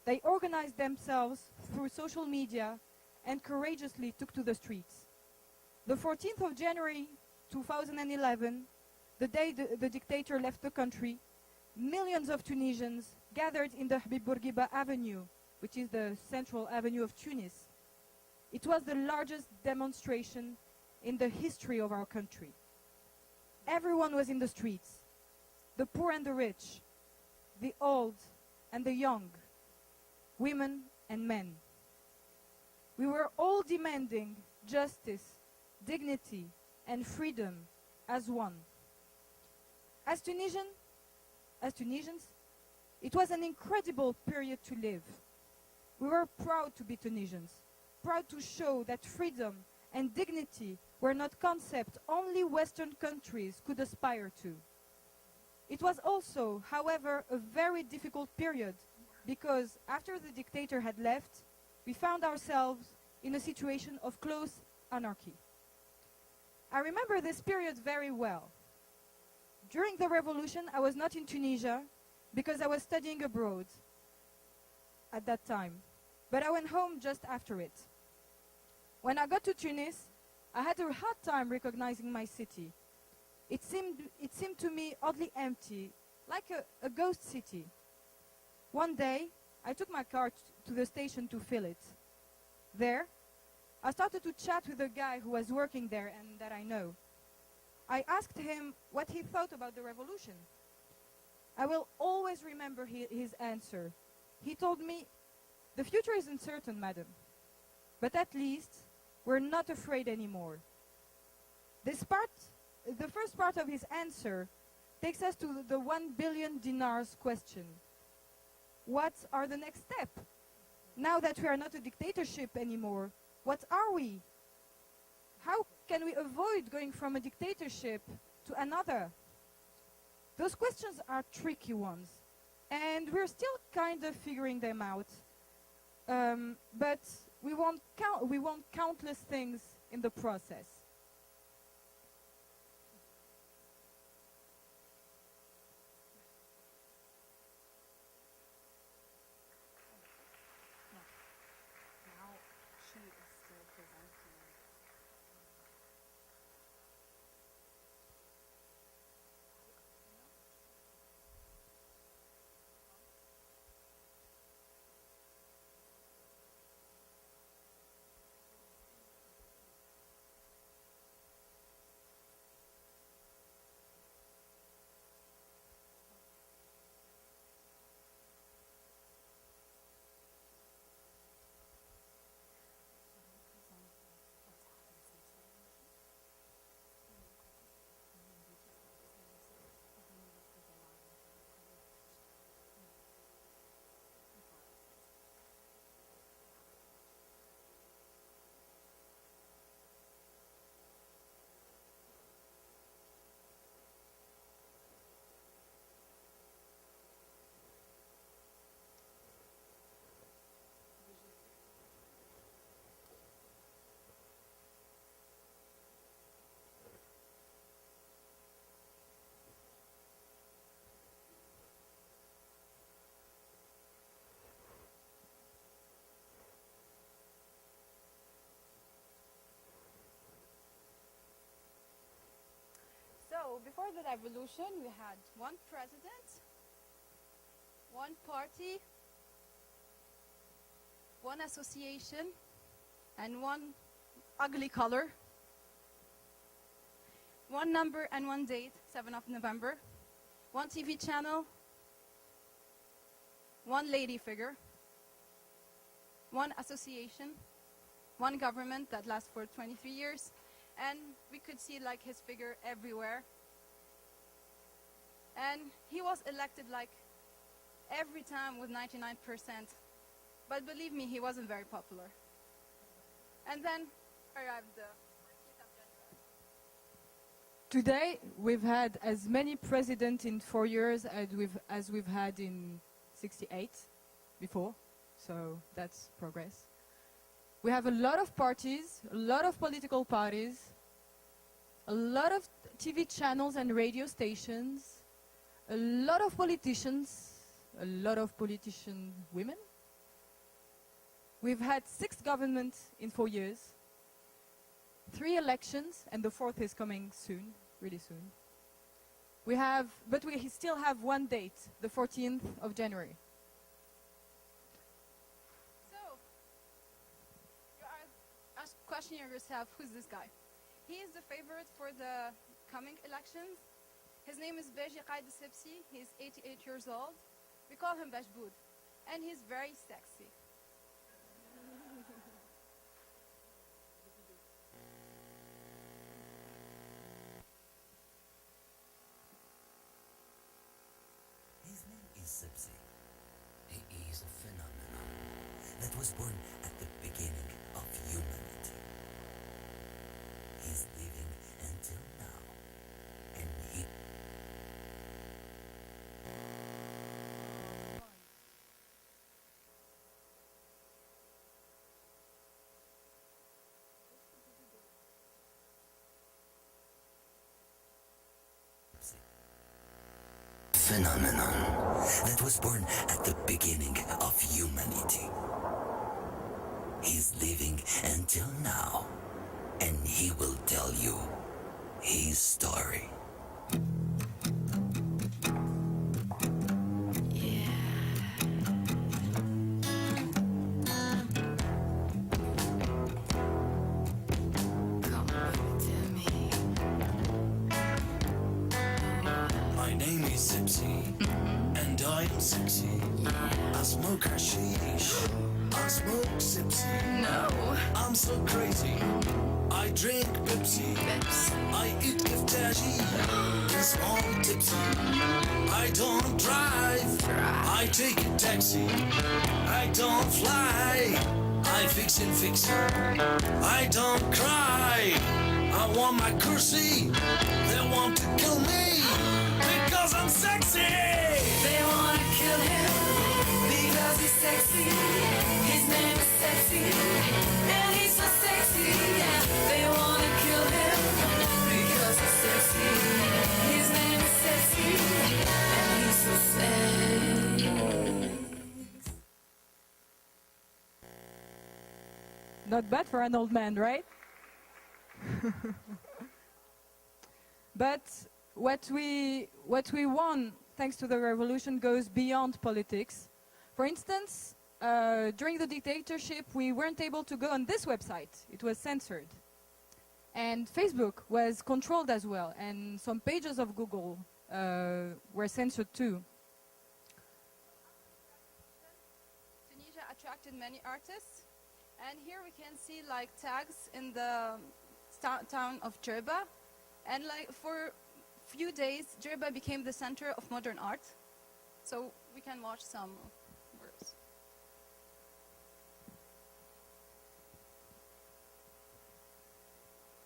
They organized themselves through social media and courageously took to the streets. The 14th of January 2011, the day the dictator left the country, millions of Tunisians gathered in the Habib Bourguiba Avenue, which is the central avenue of Tunis. It was the largest demonstration in the history of our country. Everyone was in the streets, the poor and the rich, the old and the young, women and men. We were all demanding justice, dignity, and freedom as one. As Tunisians, it was an incredible period to live. We were proud to be Tunisians, proud to show that freedom and dignity were not concepts only Western countries could aspire to. It was also, however, a very difficult period because after the dictator had left, we found ourselves in a situation of close anarchy. I remember this period very well. During the revolution, I was not in Tunisia because I was studying abroad at that time, but I went home just after it. When I got to Tunis, I had a hard time recognizing my city. It seemed to me oddly empty, like a ghost city. One day, I took my car to the station to fill it. There, I started to chat with a guy who was working there and that I know. I asked him what he thought about the revolution. I will always remember his answer. He told me, "The future is uncertain, madam, but at least we're not afraid anymore." The first part of his answer takes us to the 1 billion dinars question. What are the next steps? Now that we are not a dictatorship anymore, what are we? How can we avoid going from a dictatorship to another? Those questions are tricky ones, and we're still kind of figuring them out. But we want countless things in the process. Now she is still presenting. before the revolution, we had one president, one party, one association, and one ugly color, one number and one date, 7th of November, one TV channel, one lady figure, one association, one government that lasts for 23 years, and we could see like his figure everywhere. And he was elected like every time with 99%. But believe me, he wasn't very popular. And then arrived the 14th of January. Today, we've had as many presidents in 4 years as we've had in 68 before. So that's progress. We have a lot of parties, a lot of political parties, a lot of TV channels and radio stations, a lot of politicians, a lot of politician women. We've had 6 governments in 4 years, 3 elections, and the 4th is coming soon, really soon. But we still have one date, the 14th of January. So, you are questioning yourself, who's this guy? He is the favorite for the coming elections. His name is Beji Qaid Sipsi. He's 88 years old. We call him Bashboud. And he's very sexy. His name is Sipsi. He is a phenomenon that was born at the beginning of humanity. He's living until now, and he... Phenomenon that was born at the beginning of humanity. He's living until now, and he will tell you his story. My name is Sipsi, and I'm sexy. I smoke hashish, I smoke Sipsi. No, I'm so crazy. I drink Pepsi, I eat keftaji, and small tipsy. I don't drive, I take a taxi. I don't fly, I fix it. I don't cry, I want my kursi. They want to kill me because I'm sexy. They wanna kill him because he's sexy. His name is sexy, and he's so sexy. Yeah, they wanna kill him because he's sexy. His name is sexy, and he's so sexy. Not bad for an old man, right? But what we won thanks to the revolution goes beyond politics. For instance, during the dictatorship, we weren't able to go on this website. It was censored. And Facebook was controlled as well, and some pages of Google were censored too. Tunisia attracted many artists. And here we can see like tags in the town of Djerba. And like for few days, Djerba became the center of modern art. So we can watch some words.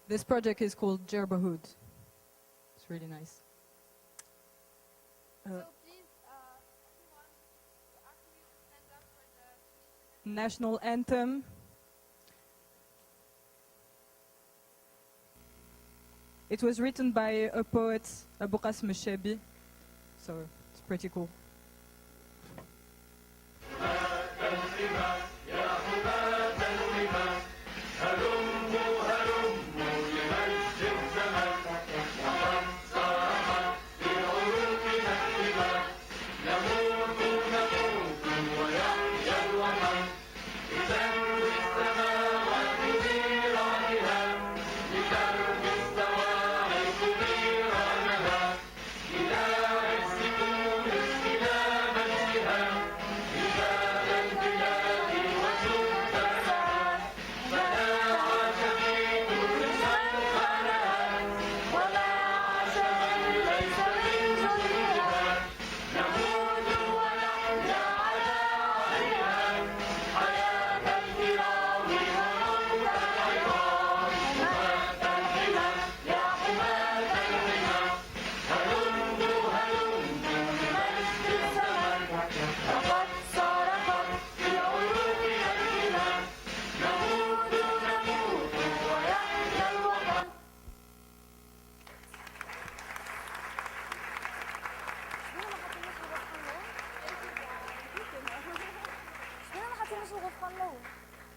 This project is called Djerba Hout. It's really nice. So please, everyone, to ask you to stand up for the Tunisian National anthem. It was written by a poet, Abu Qasim al-Shabi, so it's pretty cool. on low.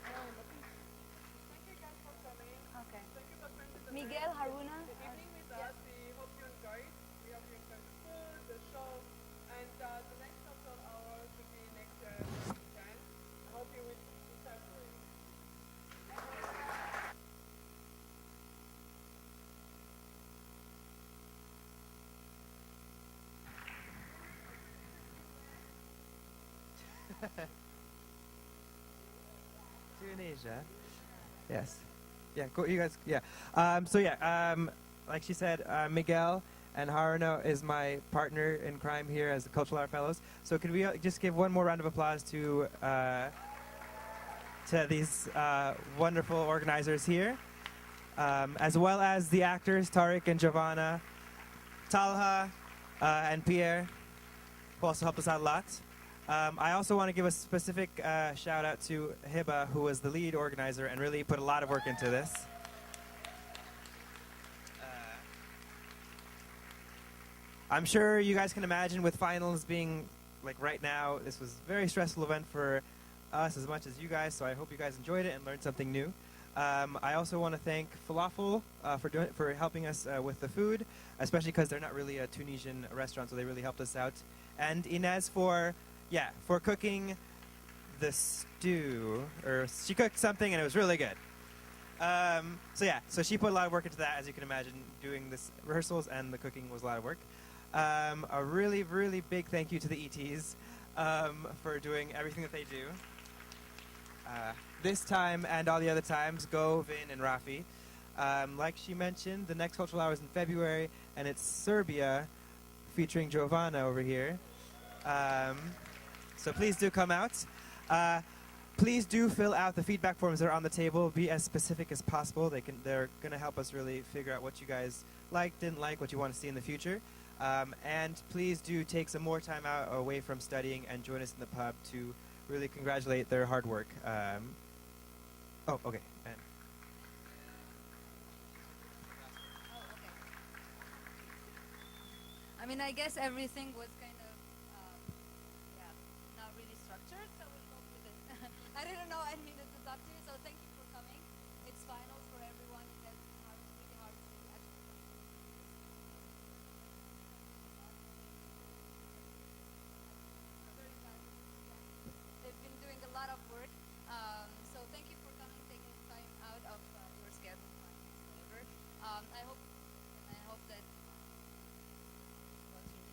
Thank you guys for coming. Okay. Thank you for spending the Miguel, Haruna. the evening with us. We hope you enjoyed. We hope you enjoyed the food, the show, and the next social hour should be next weekend. I hope you will be celebrating. Tunisia. Yes. Yeah, cool. You guys, yeah. Like she said, Miguel and Haruna is my partner in crime here as the Cultural Art Fellows. So could we just give one more round of applause to these wonderful organizers here, as well as the actors Tariq and Giovanna, Talha and Pierre, who also helped us out a lot. I also want to give a specific shout out to Hiba, who was the lead organizer and really put a lot of work into this. I'm sure you guys can imagine with finals being like right now, this was a very stressful event for us as much as you guys, so I hope you guys enjoyed it and learned something new. I also want to thank Falafel for helping us with the food, especially because they're not really a Tunisian restaurant, so they really helped us out. And Inez for cooking the stew, or she cooked something and it was really good. So she put a lot of work into that, as you can imagine. Doing this rehearsals and the cooking was a lot of work. A really, really big thank you to the ETs for doing everything that they do. This time and all the other times, Go, Vin, and Rafi. Like she mentioned, the next cultural hour is in February, and it's Serbia, featuring Giovanna over here. So please do come out. Please do fill out the feedback forms that are on the table. Be as specific as possible. They're going to help us really figure out what you guys liked, didn't like, what you want to see in the future. And please do take some more time out away from studying and join us in the pub to really congratulate their hard work. Okay. And I mean, I guess everything was kind of, not really structured, so we'll go with it. I didn't know, I mean, it's up to you, so thank you for coming. It's finals for everyone. It has really hard to actually They've been doing a lot of work, so thank you for coming, taking time out of your schedule, whatever. I hope that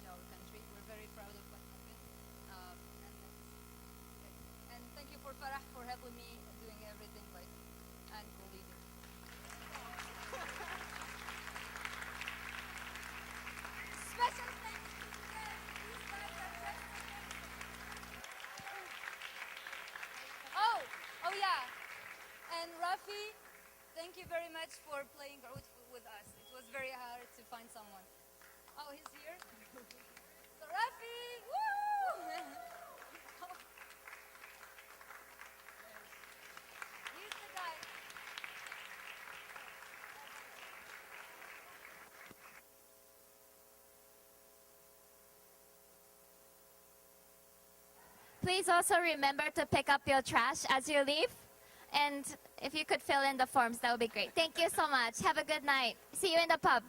our country. We're very proud of what happened. And thank you for Farah for helping me doing everything right and co-leading. Special thanks to you guys. These guys are just Oh yeah. And Rafi, thank you very much for playing Hout with us. It was very hard to find someone. Oh, he's here. So Rafi, woo! He's the guy. Please also remember to pick up your trash as you leave. And if you could fill in the forms, that would be great. Thank you so much. Have a good night. See you in the pub.